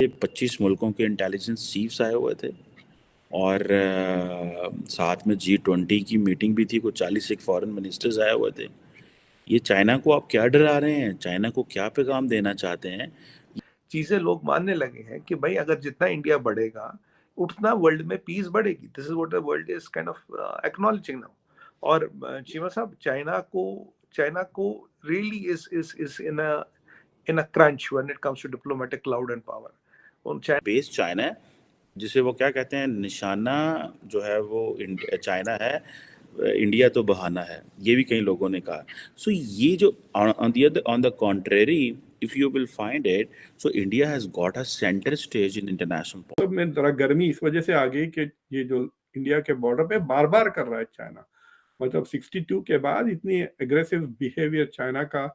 25 मुल्कों के intelligence chiefs आए हुए थे और साथ में G20 की मीटिंग भी थी, कुछ 40 एक फॉरेन मिनिस्टर्स आए हुए थे। ये चाइना को आप क्या डरा रहे हैं? चाइना को क्या पैगाम देना चाहते हैं? चीजें लोग मानने लगे हैं कि भाई अगर जितना इंडिया बढ़ेगा उतना वर्ल्ड में पीस बढ़ेगी। This is what the world is kind of acknowledging now. और चीमा साहब, चाइना को really is in a crunch when it comes to diplomatic clout and power. Base China है, जिसे वो क्या कहते हैं, निशाना जो है वो चाइना है, इंडिया तो बहाना है, ये भी कई लोगों ने कहा। सो ये जो on the contrary, if you will find it, so India has got a centre stage in international. तो में जरा गर्मी इस वजह से आ गई कि ये जो इंडिया के बॉर्डर पे बार बार कर रहा है चाइना, मतलब 62 के बाद इतनी एग्रेसिव बिहेवियर चाइना का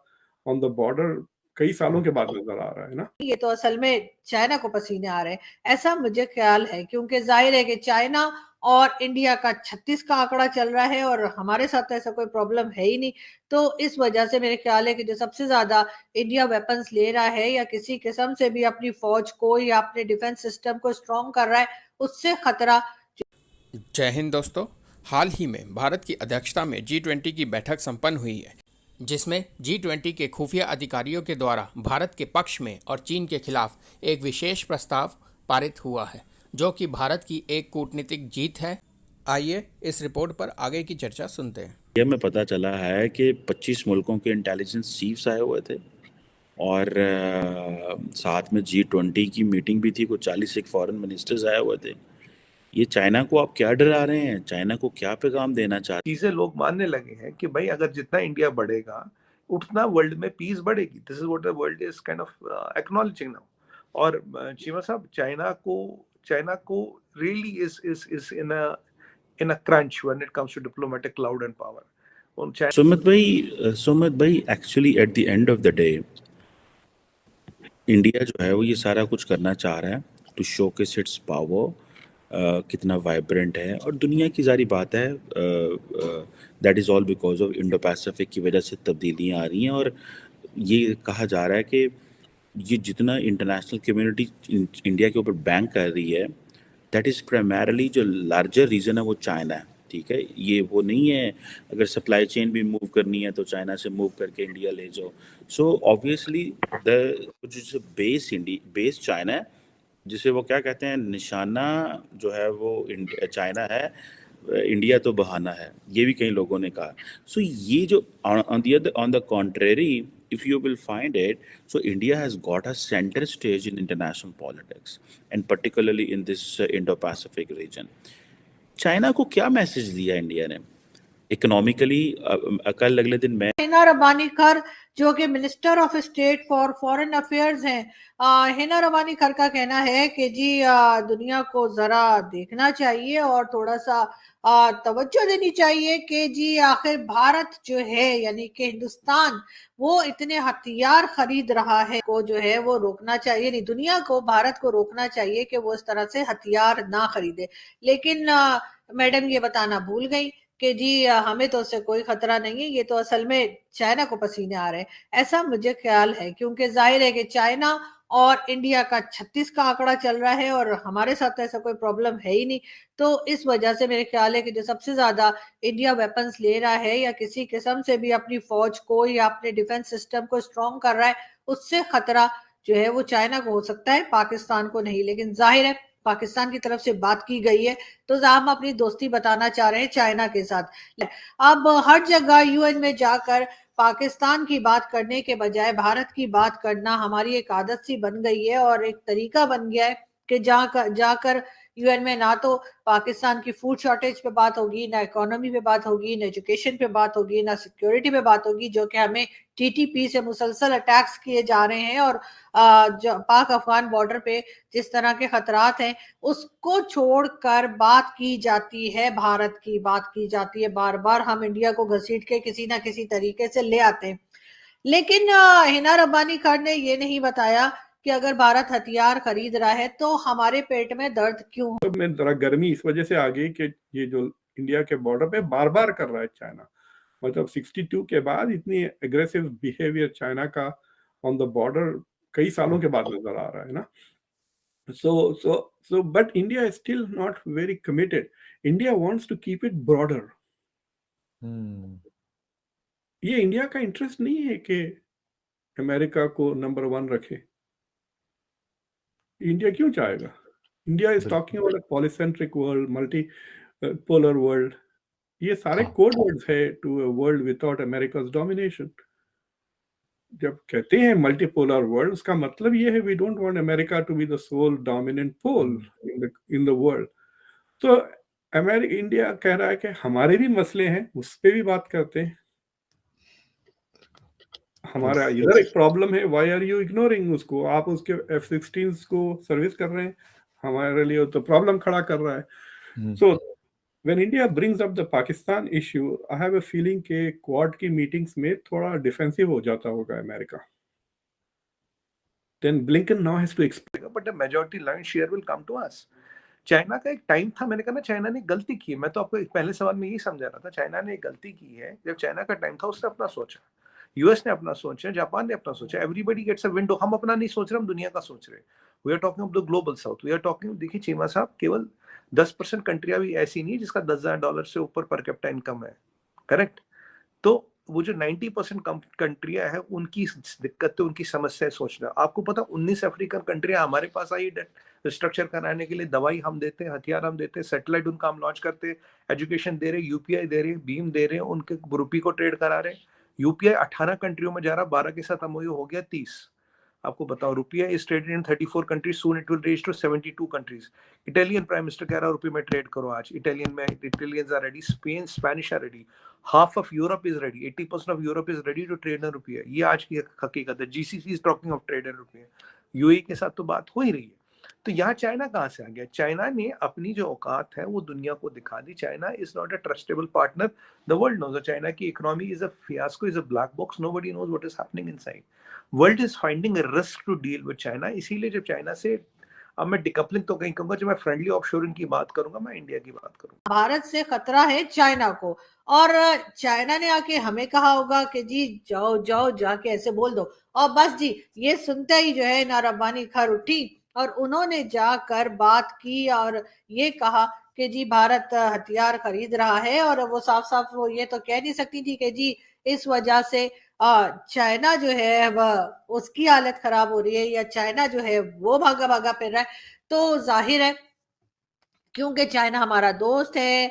ऑन द बॉर्डर कई सालों के बाद नजर आ रहा है ना। ये तो असल में चाइना को पसीने आ रहे हैं, ऐसा मुझे ख्याल है, क्योंकि जाहिर है कि चाइना और इंडिया का 36 का आंकड़ा चल रहा है और हमारे साथ तो ऐसा कोई प्रॉब्लम है ही नहीं। तो इस वजह से मेरे ख्याल है कि जो सबसे ज्यादा इंडिया वेपन्स ले रहा है या किसी किस्म से भी अपनी फौज को या अपने डिफेंस सिस्टम को स्ट्रॉन्ग कर रहा है, उससे खतरा। जय हिंद दोस्तों, हाल ही में भारत की अध्यक्षता में G20 की बैठक संपन्न हुई है, जिसमें G20 के खुफिया अधिकारियों के द्वारा भारत के पक्ष में और चीन के खिलाफ एक विशेष प्रस्ताव पारित हुआ है, जो कि भारत की एक कूटनीतिक जीत है। आइए इस रिपोर्ट पर आगे की चर्चा सुनते हैं। ये में पता चला है कि 25 मुल्कों के इंटेलिजेंस चीफ्स आए हुए थे और साथ में G20 की मीटिंग भी थी, कुछ 40 एक फॉरेन मिनिस्टर्स आए हुए थे। ये चाइना को आप क्या डरा रहे हैं? चाइना को क्या पैगाम देना चाहते हैं? चीजें लोग मानने लगे हैं कि भाई अगर जितना इंडिया बढ़ेगा उतना वर्ल्ड में पीस बढ़ेगी। This is what the world is kind of acknowledging now. और चीमा साहब, चाइना को really is in a crunch when it comes to diplomatic clout and power. Sumit भाई, actually at the end of the day India जो है वो ये सारा कुछ करना चाह रहा है टू शोकेस इट्स पावर, कितना वाइब्रेंट है। और दुनिया की सारी बात है, that is all because of Indo Pacific की वजह से तब्दीलियाँ आ रही हैं। और ये कहा जा रहा है कि ये जितना इंटरनेशनल कम्युनिटी इंडिया के ऊपर बैंक कर रही है, दैट इज़ प्राइमरली जो लार्जर रीज़न है वो चाइना है। ठीक है, ये वो नहीं है अगर सप्लाई चेन भी मूव करनी है तो चाइना से मूव करके इंडिया ले जाओ। सो ऑब्वियसली द जो बेस चाइना है, जिसे वो क्या कहते हैं, निशाना जो है वो चाइना है, इंडिया तो बहाना है, ये भी कई लोगों ने कहा। सो ये जो on the contrary, if you will find it, so India has got a centre stage in international politics and particularly in this Indo Pacific region. China को क्या मैसेज दिया इंडिया ने इकोनॉमिकली? कल अगले दिन मैं हिना रब्बानी खर, जो कि minister of state for foreign affairs हैं, हिना रब्बानी खर का कहना है कि जी दुनिया को जरा देखना चाहिए और थोड़ा सा तवज्जो देनी चाहिए कि जी आखिर भारत जो है, यानी कि हिंदुस्तान, वो इतने हथियार खरीद रहा है, को जो है वो रोकना चाहिए, नहीं दुनिया को, भारत को रोकना चाहिए कि वो इस तरह से हथियार ना खरीदे। लेकिन मैडम ये बताना भूल गई कि जी हमें तो उससे कोई खतरा नहीं है, ये तो असल में चाइना को पसीने आ रहे हैं, ऐसा मुझे ख्याल है, क्योंकि जाहिर है कि चाइना और इंडिया का 36 का आंकड़ा चल रहा है और हमारे साथ तो ऐसा कोई प्रॉब्लम है ही नहीं। तो इस वजह से मेरे ख्याल है कि जो सबसे ज्यादा इंडिया वेपन्स ले रहा है या किसी किस्म से भी अपनी फौज को या अपने डिफेंस सिस्टम को स्ट्रॉन्ग कर रहा है, उससे खतरा जो है वो चाइना को हो सकता है, पाकिस्तान को नहीं। लेकिन जाहिर है पाकिस्तान की तरफ से बात की गई है, तो हम अपनी दोस्ती बताना चाह रहे हैं चाइना के साथ। अब हर जगह यूएन में जाकर पाकिस्तान की बात करने के बजाय भारत की बात करना हमारी एक आदत सी बन गई है और एक तरीका बन गया है कि जाकर यूएन में ना तो पाकिस्तान की फूड शॉर्टेज पे बात होगी, ना इकोनॉमी पे बात होगी, ना एजुकेशन पे बात होगी, ना सिक्योरिटी पे बात होगी, जो कि हमें टीटीपी से मुसलसल अटैक्स किए जा रहे हैं। और जो पाक अफगान बॉर्डर पे जिस तरह के खतरात हैं, उसको छोड़कर बात की जाती है, भारत की बात की जाती है, बार बार हम इंडिया को घसीट के किसी ना किसी तरीके से ले आते हैं। लेकिन हिना रब्बानी खान ने ये नहीं बताया कि अगर भारत हथियार खरीद रहा है तो हमारे पेट में दर्द क्यों हो। तो में जरा गर्मी इस वजह से आ गई कि ये जो इंडिया के बॉर्डर पे बार बार कर रहा है चाइना, मतलब 62 के बाद इतनी एग्रेसिव बिहेवियर चाइना का ऑन द बॉर्डर कई सालों के बाद नजर आ रहा है ना। But India is still not very committed. India wants to keep it broader. ये इंडिया का इंटरेस्ट नहीं है कि अमेरिका को नंबर 1 रखे। इंडिया क्यों चाहेगा? India is talking about a polycentric world, multi polar world. ये सारे कोड वर्ड्स है to a world without America's domination. जब कहते हैं मल्टीपोलर वर्ल्ड, उसका मतलब ये है we don't want America to be the sole dominant pole in the world. तो इंडिया कह रहा है कि हमारे भी मसले हैं, उस पे भी बात करते हैं। हमारा इधर एक प्रॉब्लम है, व्हाई आर यू इग्नोरिंग उसको? आप उसके F-16 को सर्विस कर रहे हैं, हमारे लिए तो प्रॉब्लम खड़ा कर रहा है। So when India brings up the Pakistan issue, I have a feeling कि क्वाड की मीटिंग्स में थोड़ा डिफेंसिव हो जाता होगा America. Then Blinken now has to explain, but the majority lion share will come to us. China का एक time था, मैंने कहा ना चाइना ने गलती की है। मैं तो आपको पहले सवाल में यही समझा रहा था, चाइना ने एक गलती की है। जब चाइना का टाइम था उसने अपना सोचा, यूएस ने अपना सोचा, जापान ने अपना सोचा, एवरीबॉडी गेट्स अ विंडो। हम अपना नहीं सोच रहे, हम दुनिया का सोच रहे। We are talking of the global south, we are talking, देखिए चीमा साहब, केवल 10% कंट्रियां भी ऐसी नहीं है जिसका $10,000 से ऊपर पर कैपिटा इनकम है, करेक्ट? तो वो जो 90% कंट्रियां है, उनकी दिक्कत, उनकी समस्या सोचना। आपको पता 19 अफ्रीकन कंट्रियां हमारे पास आई स्ट्रक्चर कराने के लिए। दवाई हम देते हैं, हथियार हम देते हैं, सैटेलाइट उनका हम लॉन्च करते हैं, एजुकेशन दे रहे, यूपीआई दे रहे, बीम दे रहे, उनके रुपये को ट्रेड करा रहे। यूपीआई 18 कंट्रियों में जा रहा, 12 के साथ एमओयू हो गया 30। आपको बताओ, rupaya is traded in 34 countries, soon it will reach to 72 countries. Italian prime minister कह रहा है रुपये में ट्रेड करो आज। इटालियन में, Italians are ready, Spain, Spanish are ready, half of Europe is ready, 80% of Europe is ready to trade in rupaya. ये आज की हकीकत है। GCC is talking of trade in rupaya. UAE के साथ तो बात हो ही रही है। तो यहाँ चाइना कहाँ से आ गया? चाइना ने अपनी जो औकात है वो दुनिया को दिखा दी। China is not a trustable partner, the world knows. China की economy is a fiasco, is a black box, nobody knows what is happening inside. World is finding a risk to deal with China. इसीलिए जब China से, अब मैं decoupling तो कहीं कहूंगा, जब मैं फ्रेंडली ऑफशोरिंग की बात करूंगा, मैं इंडिया की बात करूंगा। भारत से खतरा है चाइना को, और चाइना ने आके हमें कहा होगा कि जी जाओ जाओ जाके ऐसे बोल दो, और बस जी ये सुनते ही जो है ना रब्बानी खर उठी और उन्होंने जाकर बात की और ये कहा कि जी भारत हथियार खरीद रहा है। और वो साफ साफ वो ये तो कह नहीं सकती थी कि जी इस वजह से चाइना जो है वह उसकी हालत खराब हो रही है या चाइना जो है वो भागा भागा फिर रहा है। तो जाहिर है क्योंकि चाइना हमारा दोस्त है,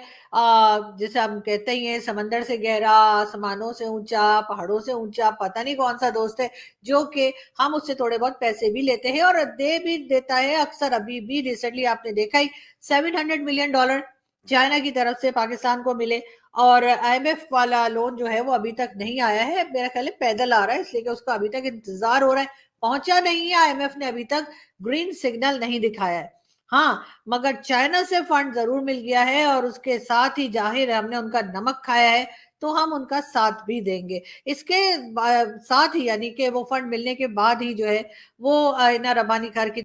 जैसे हम कहते ही हैं, समंदर से गहरा, आसमानों से ऊंचा, पहाड़ों से ऊंचा, पता नहीं कौन सा दोस्त है जो कि हम उससे थोड़े बहुत पैसे भी लेते हैं और दे भी देता है अक्सर। अभी भी रिसेंटली आपने देखा ही $700 मिलियन चाइना की तरफ से पाकिस्तान को मिले, और आईएमएफ वाला लोन जो है वो अभी तक नहीं आया है। मेरा ख्याल है पैदल आ रहा है, इसलिए कि उसका अभी तक इंतजार हो रहा है, पहुंचा नहीं है। आईएमएफ ने अभी तक ग्रीन सिग्नल नहीं दिखाया है। हाँ, मगर चाइना से फंड जरूर मिल गया है और उसके साथ ही जाहिर है हमने उनका नमक खाया है, तो हम उनका साथ भी देंगे। इसके साथ ही यानी कि वो फंड मिलने के बाद ही जो है वो ना रब्बानी खैर की